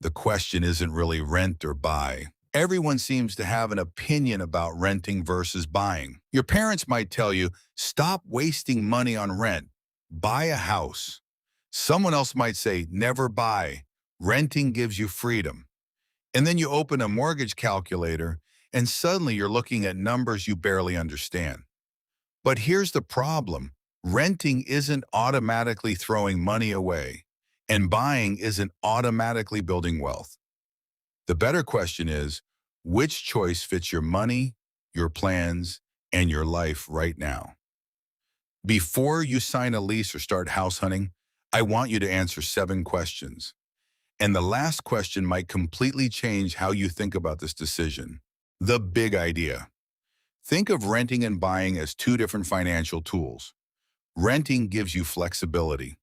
The question isn't really rent or buy. Everyone seems to have an opinion about renting versus buying. Your parents might tell you, stop wasting money on rent, buy a house. Someone else might say, never buy. Renting gives you freedom. And then you open a mortgage calculator and suddenly you're looking at numbers you barely understand. But here's the problem. Renting isn't automatically throwing money away, and buying isn't automatically building wealth. The better question is, which choice fits your money, your plans, and your life right now? Before you sign a lease or start house hunting, I want you to answer 7 questions. And the last question might completely change how you think about this decision. The big idea. Think of renting and buying as 2 different financial tools. Renting gives you flexibility.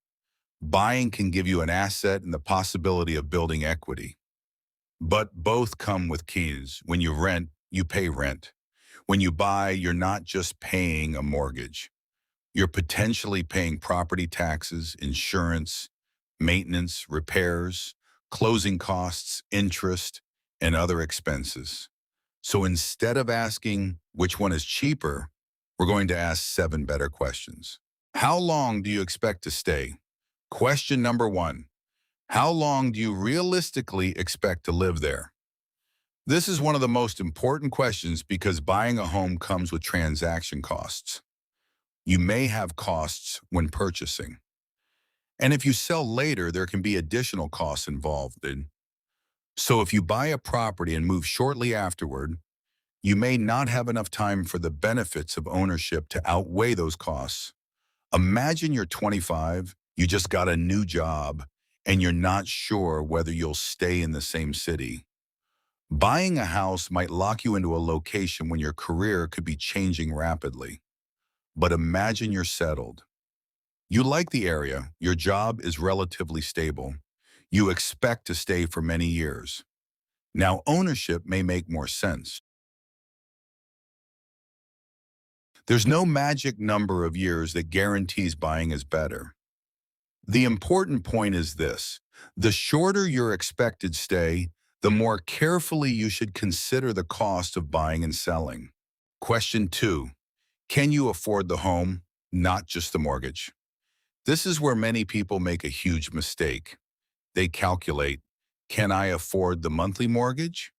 Buying can give you an asset and the possibility of building equity. But both come with keys. When you rent, you pay rent. When you buy, you're not just paying a mortgage. You're potentially paying property taxes, insurance, maintenance, repairs, closing costs, interest, and other expenses. So instead of asking which one is cheaper, we're going to ask 7 better questions. How long do you expect to stay? Question number 1. How long do you realistically expect to live there? This is one of the most important questions because buying a home comes with transaction costs. You may have costs when purchasing. And if you sell later, there can be additional costs involved. So if you buy a property and move shortly afterward, you may not have enough time for the benefits of ownership to outweigh those costs. Imagine you're 25, you just got a new job, and you're not sure whether you'll stay in the same city. Buying a house might lock you into a location when your career could be changing rapidly. But imagine you're settled. You like the area, your job is relatively stable. You expect to stay for many years. Now, ownership may make more sense. There's no magic number of years that guarantees buying is better. The important point is this: the shorter your expected stay, the more carefully you should consider the cost of buying and selling. Question 2. Can you afford the home, not just the mortgage? This is where many people make a huge mistake. They calculate, can I afford the monthly mortgage?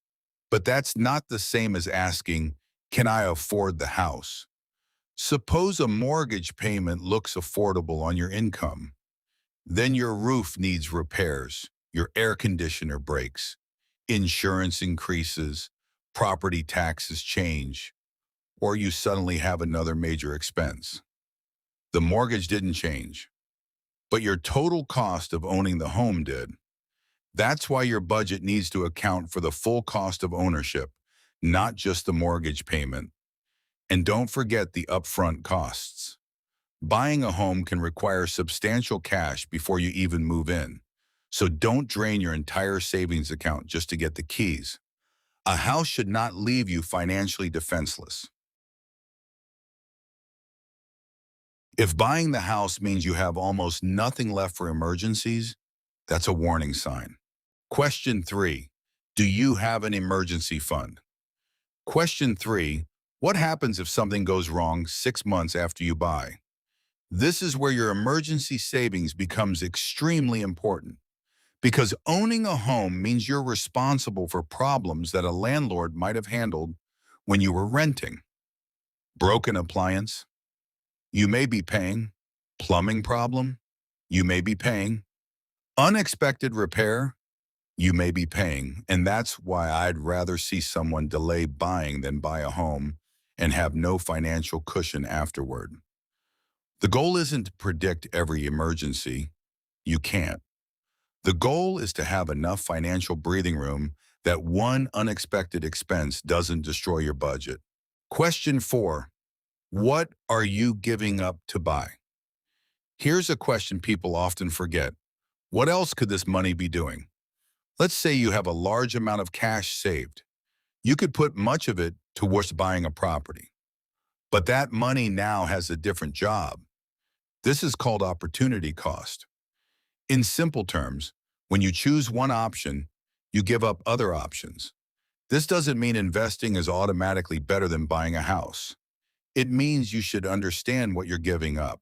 But that's not the same as asking, can I afford the house? Suppose a mortgage payment looks affordable on your income. Then your roof needs repairs, your air conditioner breaks, insurance increases, property taxes change, or you suddenly have another major expense. The mortgage didn't change, but your total cost of owning the home did. That's why your budget needs to account for the full cost of ownership, not just the mortgage payment. And don't forget the upfront costs. Buying a home can require substantial cash before you even move in. So don't drain your entire savings account just to get the keys. A house should not leave you financially defenseless. If buying the house means you have almost nothing left for emergencies, that's a warning sign. Question 3. Do you have an emergency fund? Question 3. What happens if something goes wrong 6 months after you buy? This is where your emergency savings becomes extremely important, because owning a home means you're responsible for problems that a landlord might have handled when you were renting. Broken appliance, you may be paying. Plumbing problem, you may be paying. Unexpected repair, you may be paying. And that's why I'd rather see someone delay buying than buy a home and have no financial cushion afterward. The goal isn't to predict every emergency. You can't. The goal is to have enough financial breathing room that one unexpected expense doesn't destroy your budget. Question 4. What are you giving up to buy? Here's a question people often forget. What else could this money be doing? Let's say you have a large amount of cash saved. You could put much of it towards buying a property. But that money now has a different job. This is called opportunity cost. In simple terms, when you choose one option, You give up other options. This doesn't mean investing is automatically better than buying a house. It means you should understand what you're giving up.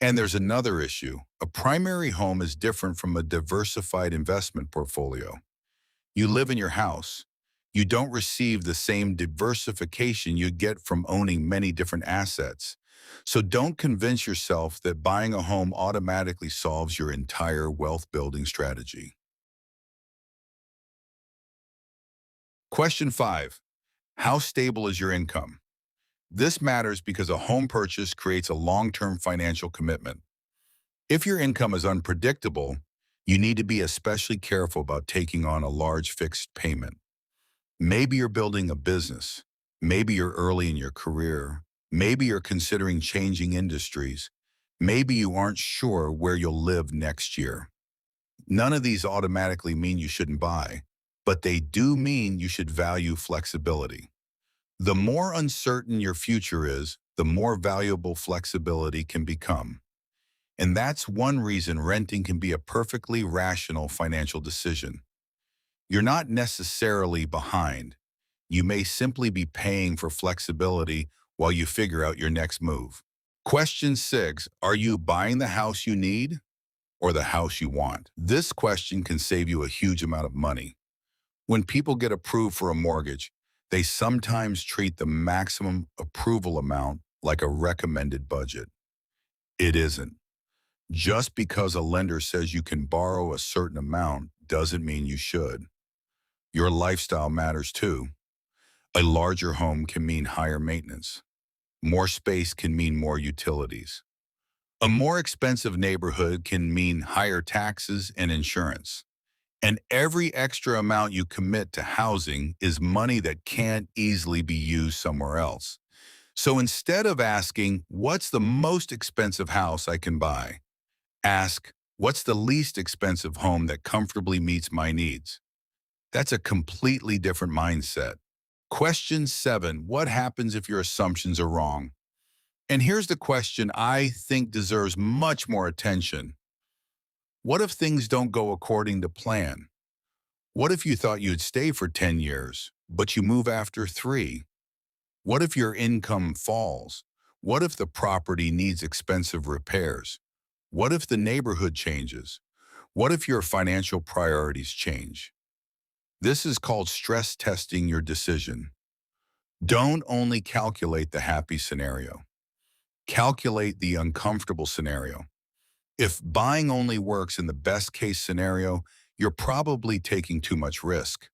And there's another issue. A primary home is different from a diversified investment portfolio. You live in your house. You don't receive the same diversification you get from owning many different assets. So don't convince yourself that buying a home automatically solves your entire wealth building strategy. Question 5. How stable is your income? This matters because a home purchase creates a long-term financial commitment. If your income is unpredictable, you need to be especially careful about taking on a large fixed payment. Maybe you're building a business. Maybe you're early in your career. Maybe you're considering changing industries. Maybe you aren't sure where you'll live next year. None of these automatically mean you shouldn't buy, but they do mean you should value flexibility. The more uncertain your future is, the more valuable flexibility can become. And that's one reason renting can be a perfectly rational financial decision. You're not necessarily behind. You may simply be paying for flexibility while you figure out your next move. Question 6. Are you buying the house you need or the house you want? This question can save you a huge amount of money. When people get approved for a mortgage, they sometimes treat the maximum approval amount like a recommended budget. It isn't. Just because a lender says you can borrow a certain amount doesn't mean you should. Your lifestyle matters too. A larger home can mean higher maintenance. More space can mean more utilities. A more expensive neighborhood can mean higher taxes and insurance. And every extra amount you commit to housing is money that can't easily be used somewhere else. So instead of asking, what's the most expensive house I can buy? Ask, what's the least expensive home that comfortably meets my needs? That's a completely different mindset. Question 7, what happens if your assumptions are wrong? And here's the question I think deserves much more attention. What if things don't go according to plan? What if you thought you'd stay for 10 years, but you move after 3? What if your income falls? What if the property needs expensive repairs? What if the neighborhood changes? What if your financial priorities change? This is called stress testing your decision. Don't only calculate the happy scenario. Calculate the uncomfortable scenario. If buying only works in the best case scenario, you're probably taking too much risk.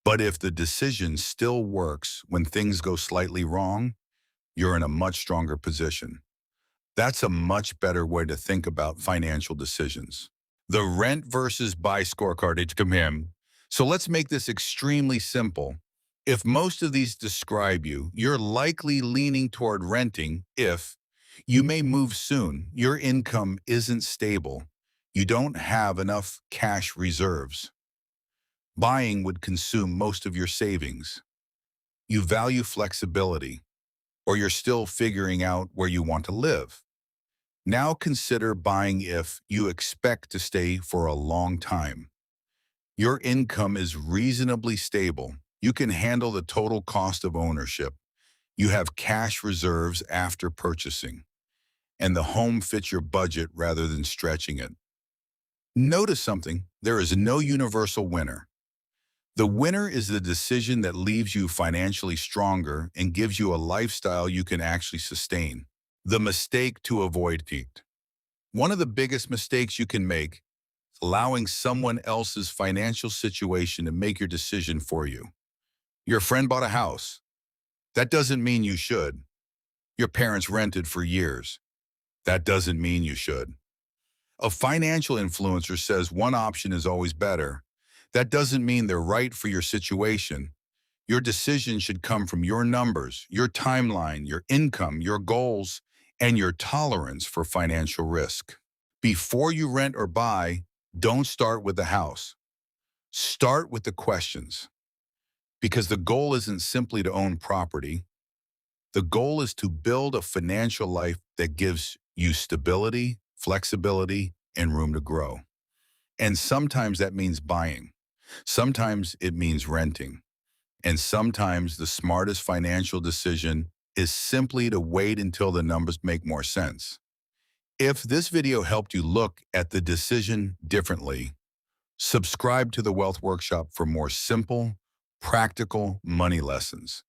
But if the decision still works when things go slightly wrong, you're in a much stronger position. That's a much better way to think about financial decisions. The rent versus buy scorecard it's come in. So let's make this extremely simple. If most of these describe you, you're likely leaning toward renting if you may move soon, your income isn't stable, you don't have enough cash reserves. Buying would consume most of your savings. You value flexibility, or you're still figuring out where you want to live. Now consider buying if you expect to stay for a long time. Your income is reasonably stable. You can handle the total cost of ownership. You have cash reserves after purchasing, and the home fits your budget rather than stretching it. Notice something, there is no universal winner. The winner is the decision that leaves you financially stronger and gives you a lifestyle you can actually sustain. The mistake to avoid. One of the biggest mistakes you can make is allowing someone else's financial situation to make your decision for you. Your friend bought a house. That doesn't mean you should. Your parents rented for years. That doesn't mean you should. A financial influencer says one option is always better. That doesn't mean they're right for your situation. Your decision should come from your numbers, your timeline, your income, your goals, and your tolerance for financial risk. Before you rent or buy, don't start with the house. Start with the questions. Because the goal isn't simply to own property. The goal is to build a financial life that gives you stability, flexibility, and room to grow. And sometimes that means buying. Sometimes it means renting, and sometimes the smartest financial decision is simply to wait until the numbers make more sense. If this video helped you look at the decision differently, subscribe to the Wealth Workshop for more simple, practical money lessons.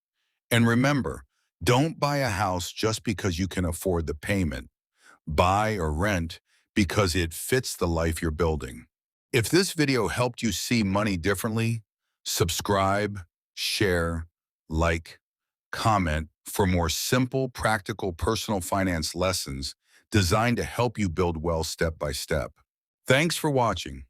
And remember, don't buy a house just because you can afford the payment. Buy or rent because it fits the life you're building. If this video helped you see money differently, subscribe, share, like, comment for more simple, practical personal finance lessons designed to help you build wealth step by step. Thanks for watching.